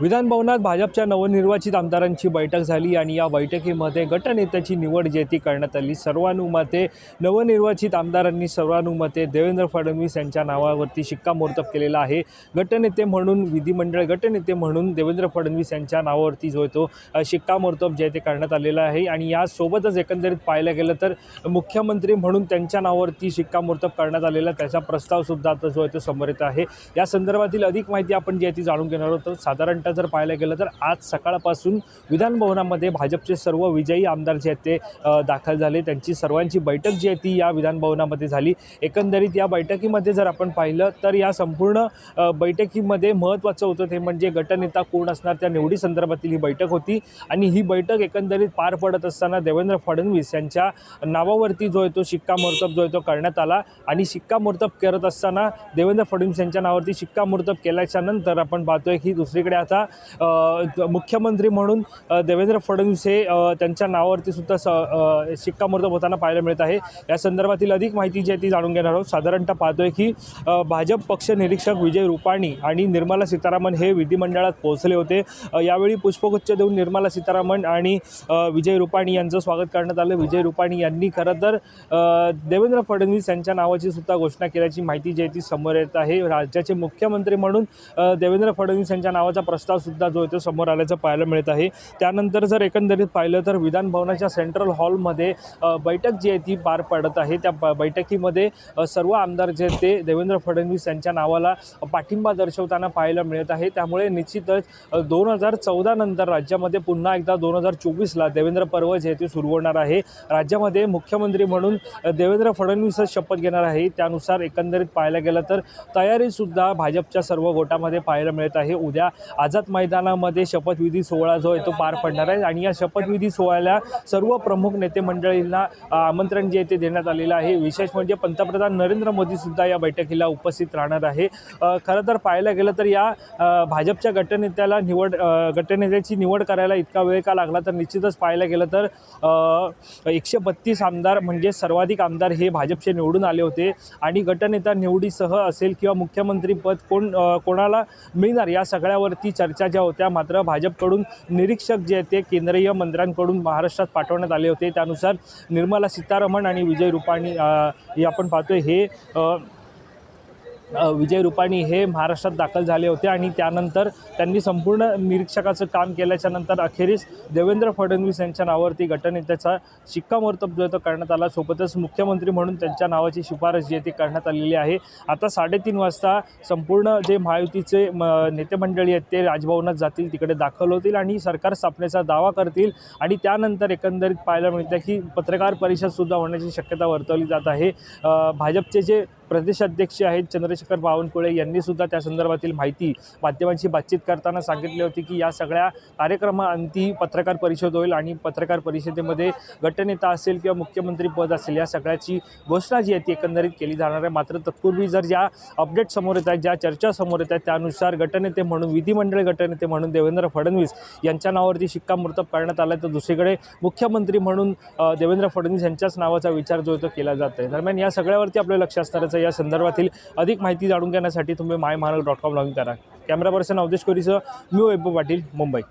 विधान भवनात भाजपच्या नवनिर्वाचित आमदारांची बैठक झाली आणि या बैठकीमध्ये गटनेत्याची निवड जी ती करण्यात आली। सर्वानुमते नवनिर्वाचित आमदारांनी सर्वानुमते देवेंद्र फडणवीस यांच्या नावावरती शिक्कामोर्तब केलेला आहे। गटनेते म्हणून विधिमंडळ गटनेते म्हणून देवेंद्र फडणवीस यांच्या नावावरती जो तो शिक्कामोर्तब जे ते करण्यात आलेला आहे आणि यासोबतच एकंदरीत पाहायला गेलं तर मुख्यमंत्री म्हणून त्यांच्या नावावरती शिक्कामोर्तब करण्यात आलेला त्याचा प्रस्ताव सुद्धा आता जो आहे तो समोर येत आहे। या संदर्भातील अधिक माहिती आपण जी आहे ती जाणून घेणार आहोत। साधारणतः जर पाहायला गेलं तर आज सकाळपासून विधान भवनामध्ये भाजपचे सर्व विजयी आमदार जे आहेत ते दाखल झाले। त्यांची सर्वांची बैठक जी आहे ती या विधान भवनामध्ये झाली। एकंदरीत या बैठकीमध्ये जर आपण पाहिलं तर या संपूर्ण बैठकीमध्ये महत्त्वाचं होतं ते म्हणजे गटनेता कोण असणार त्या निवडी संदर्भातील ही बैठक होती आणि ही बैठक एकंदरीत पार पडत असताना देवेंद्र फडणवीस यांच्या नावावरती जो आहे तो शिक्कामोर्तब जो आहे तो करण्यात आला आणि शिक्कामोर्तब करत असताना देवेंद्र फडणवीस यांच्या नावावरती शिक्कामोर्तब केल्याच्या नंतर आपण पाहतोय की दुसरीकडे आता मुख्यमंत्री म्हणून देवेंद्र फडणवीस हे त्यांच्या नावावरती सुद्धा शिक्कामोर्तब होताना पाहायला मिळत आहे। या संदर्भातील अधिक माहिती जी आहे ती जाणून घेणार आहोत। साधारणतः पाहतोय की भाजप पक्ष निरीक्षक विजय रुपाणी आणि निर्मला सीतारामन हे विधिमंडळात पोहोचले होते। यावेळी पुष्पगुच्छ देऊन निर्मला सीतारामन आणि विजय रुपाणी यांचं स्वागत करण्यात आलं। विजय रुपाणी यांनी खरं तर देवेंद्र फडणवीस यांच्या नावाची सुद्धा घोषणा केल्याची माहिती जी आहे ती समोर येत आहे। राज्याचे मुख्यमंत्री म्हणून देवेंद्र फडणवीस यांच्या नावाचा प्रस्ताव सुद्धा जो आहे तो समोर आल्याचं पाहायला मिळत आहे। त्यानंतर जर एकंदरीत पाहिलं तर विधान भवनाच्या सेंट्रल हॉलमध्ये बैठक जी आहे ती पार पडत आहे। त्या बैठकीमध्ये सर्व आमदार जे ते देवेंद्र फडणवीस यांच्या नावाला पाठिंबा दर्शवताना पाहायला मिळत आहे। त्यामुळे निश्चितच 2014 नंतर राज्यामध्ये पुन्हा एकदा 2024ला देवेंद्र पर्व जे ते सुरू होणार आहे। राज्यामध्ये मुख्यमंत्री म्हणून देवेंद्र फडणवीसच शपथ घेणार आहे। त्यानुसार एकंदरीत पाहायला गेलं तर तयारीसुद्धा भाजपच्या सर्व गोटामध्ये पाहायला मिळत आहे। उद्या आझाद मैदानामध्ये शपथविधी सोहळा जो आहे तो पार पडणार आहे आणि या शपथविधी सोहळ्याला सर्व प्रमुख नेते मंडळींना आमंत्रण जे ते देण्यात आलेलं आहे। विशेष म्हणजे पंतप्रधान नरेंद्र मोदी सुद्धा या बैठकीला उपस्थित राहणार आहे। खरं तर पाहायला गेलं तर या भाजपच्या गटनेत्याची निवड करायला इतका वेळ का लागला तर निश्चितच पाहायला गेलं तर 132 आमदार म्हणजे सर्वाधिक आमदार हे भाजपचे निवडून आले होते आणि गटनेता निवडीसह असेल किंवा मुख्यमंत्री पद कोणाला मिळणार या सगळ्यावरती चर्चा ज्या होत्या। मात्र भाजपकडून निरीक्षक जे आहेत ते केंद्रीय मंत्र्यांकडून महाराष्ट्रात पाठवण्यात आले होते। त्यानुसार निर्मला सीतारामन आणि विजय रुपाणी हे आपण पाहतोय हे विजय रुपाणी हे महाराष्ट्रात दाखल झाले होते आणि त्यानंतर त्यांनी संपूर्ण निरीक्षकाचं काम केल्याच्या नंतर अखेरीस देवेंद्र फडणवीस यांच्या नावावरती गटनेत्याचा शिक्कामोर्तब जो तो करण्यात आला। सोबतच मुख्यमंत्री म्हणून त्यांच्या नावाची शिफारस जी ती करण्यात आलेली आहे। आता 3:30 वाजता संपूर्ण जे महायुतीचे नेते मंडळी आहेत ते राजभवनात जातील, तिकडे दाखल होतील आणि सरकार स्थापनेचा दावा करतील आणि त्यानंतर एकंदरीत पाहायला मिळतं की पत्रकार परिषदसुद्धा होण्याची शक्यता वर्तवली जात आहे। भाजपचे जे प्रदेश अध्यक्ष आहेत चंद्रशेखर बावनकुळे यांनी सुद्धा त्या संदर्भातील माहिती माध्यमांशी बातचीत करताना सांगितले होते की या सगळ्या कार्यक्रमाअंती पत्रकार परिषद होईल आणि पत्रकार परिषदेमध्ये गटनेता असेल किंवा मुख्यमंत्री पद असेल या सगळ्याची घोषणा जी आहे ती एकंदरीत केली जाणार आहे। मात्र तत्पूर्वी जर ज्या अपडेट समोर येत आहेत, ज्या चर्चा समोर येत आहेत त्यानुसार गटनेते म्हणून विधिमंडळ गटनेते म्हणून देवेंद्र फडणवीस यांच्या नावावरती शिक्कामोर्तब करण्यात आला तर दुसरीकडे मुख्यमंत्री म्हणून देवेंद्र फडणवीस यांच्याच नावाचा विचार जो तो केला जात आहे। दरम्यान या सगळ्यावरती आपलं लक्ष असणारच या संदर्भातील अधिक माहिती जाणून घेण्यासाठी तुम्ही mymahanal.com लॉगिन करा। कॅमेरा पर्सन अवधेश कोरीसह मी वैभव पाटील, मुंबई।